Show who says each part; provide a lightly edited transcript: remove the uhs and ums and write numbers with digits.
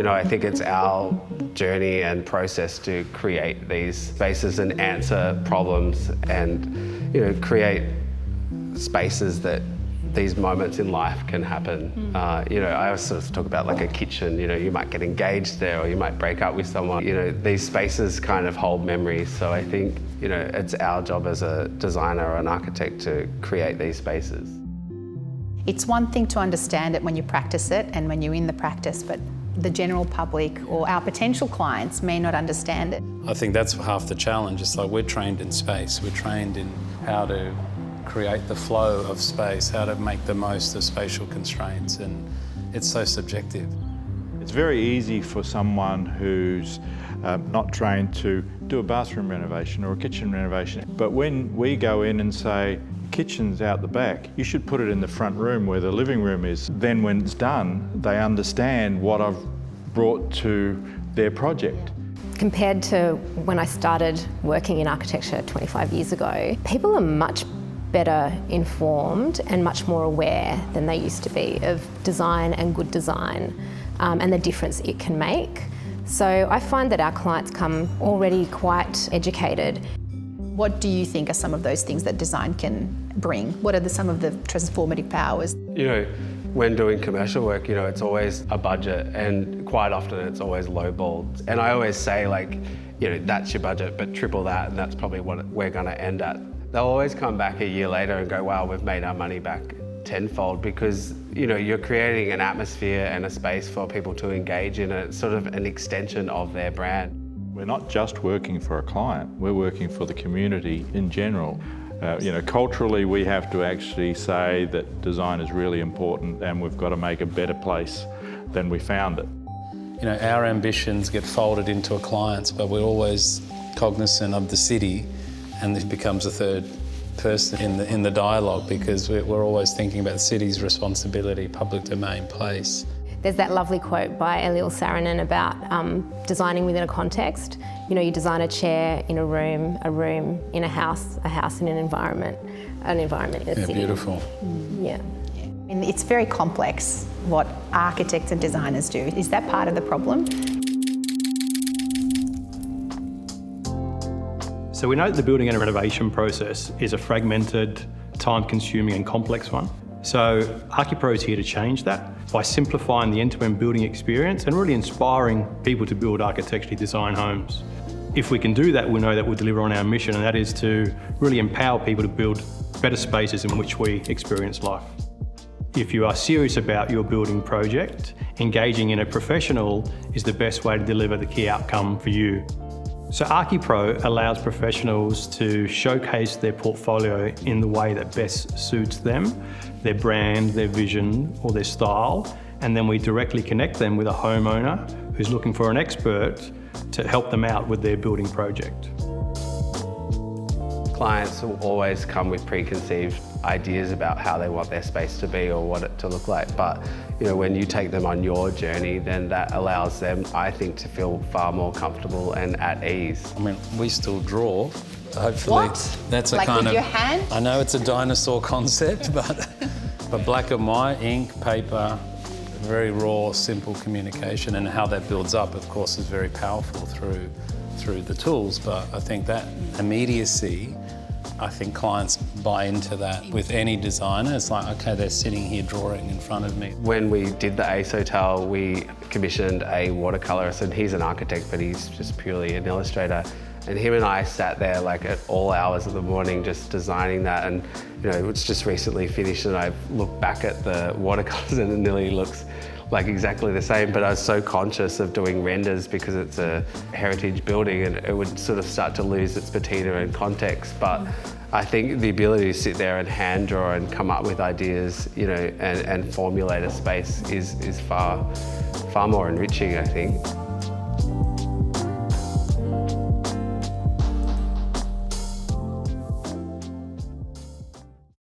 Speaker 1: I think it's our journey and process to create these spaces and answer problems and, create spaces that these moments in life can happen. I always sort of talk about like a kitchen, you might get engaged there or you might break up with someone. These spaces kind of hold memories. So I think, it's our job as a designer or an architect to create these spaces.
Speaker 2: It's one thing to understand it when you practice it and when you're in the practice, but the general public or our potential clients may not understand it.
Speaker 3: I think that's half the challenge. It's like we're trained in space. We're trained in how to create the flow of space, how to make the most of spatial constraints, and it's so subjective.
Speaker 4: It's very easy for someone who's not trained to do a bathroom renovation or a kitchen renovation. But when we go in and say, kitchen's out the back, you should put it in the front room where the living room is. Then when it's done, they understand what I've brought to their project.
Speaker 5: Compared to when I started working in architecture 25 years ago, people are much better informed and much more aware than they used to be of design and good design and the difference it can make. So I find that our clients come already quite educated.
Speaker 2: What do you think are some of those things that design can bring? What are some of the transformative powers?
Speaker 1: When doing commercial work, it's always a budget, and quite often it's always lowballed. And I always say, that's your budget, but triple that, and that's probably what we're going to end at. They'll always come back a year later and go, wow, we've made our money back tenfold, because you're creating an atmosphere and a space for people to engage in. It's sort of an extension of their brand.
Speaker 4: We're not just working for a client, we're working for the community in general. Culturally we have to actually say that design is really important and we've got to make a better place than we found it.
Speaker 3: Our ambitions get folded into a client's, but we're always cognizant of the city, and it becomes a third person in the dialogue, because we're always thinking about the city's responsibility, public domain, place.
Speaker 5: There's that lovely quote by Eliel Saarinen about designing within a context. You design a chair in a room in a house in an environment in a city.
Speaker 3: Beautiful.
Speaker 5: Yeah.
Speaker 2: It's very complex what architects and designers do. Is that part of the problem?
Speaker 6: So we know that the building and renovation process is a fragmented, time-consuming and complex one. So ArchiPro is here to change that by simplifying the end-to-end building experience and really inspiring people to build architecturally designed homes. If we can do that, we know that we'll deliver on our mission, and that is to really empower people to build better spaces in which we experience life. If you are serious about your building project, engaging in a professional is the best way to deliver the key outcome for you. So ArchiPro allows professionals to showcase their portfolio in the way that best suits them, their brand, their vision, or their style, and then we directly connect them with a homeowner who's looking for an expert to help them out with their building project.
Speaker 1: Clients will always come with preconceived ideas about how they want their space to be or what it to look like, but when you take them on your journey, then that allows them, I think, to feel far more comfortable and at ease.
Speaker 3: We still draw. Hopefully,
Speaker 2: what?
Speaker 3: That's a
Speaker 2: like
Speaker 3: kind
Speaker 2: with
Speaker 3: of.
Speaker 2: Your hand?
Speaker 3: I know it's a dinosaur concept, but black and white, ink, paper, very raw, simple communication, and how that builds up, of course, is very powerful through the tools. But I think that immediacy, I think clients buy into that with any designer. It's like, okay, they're sitting here drawing in front of me.
Speaker 1: When we did the Ace Hotel, we commissioned a watercolorist, and he's an architect, but he's just purely an illustrator. And him and I sat there at all hours of the morning just designing that, and it's just recently finished, and I've looked back at the watercolors and it nearly looks like exactly the same, but I was so conscious of doing renders because it's a heritage building and it would sort of start to lose its patina and context. But I think the ability to sit there and hand draw and come up with ideas, and formulate a space is far more enriching, I think.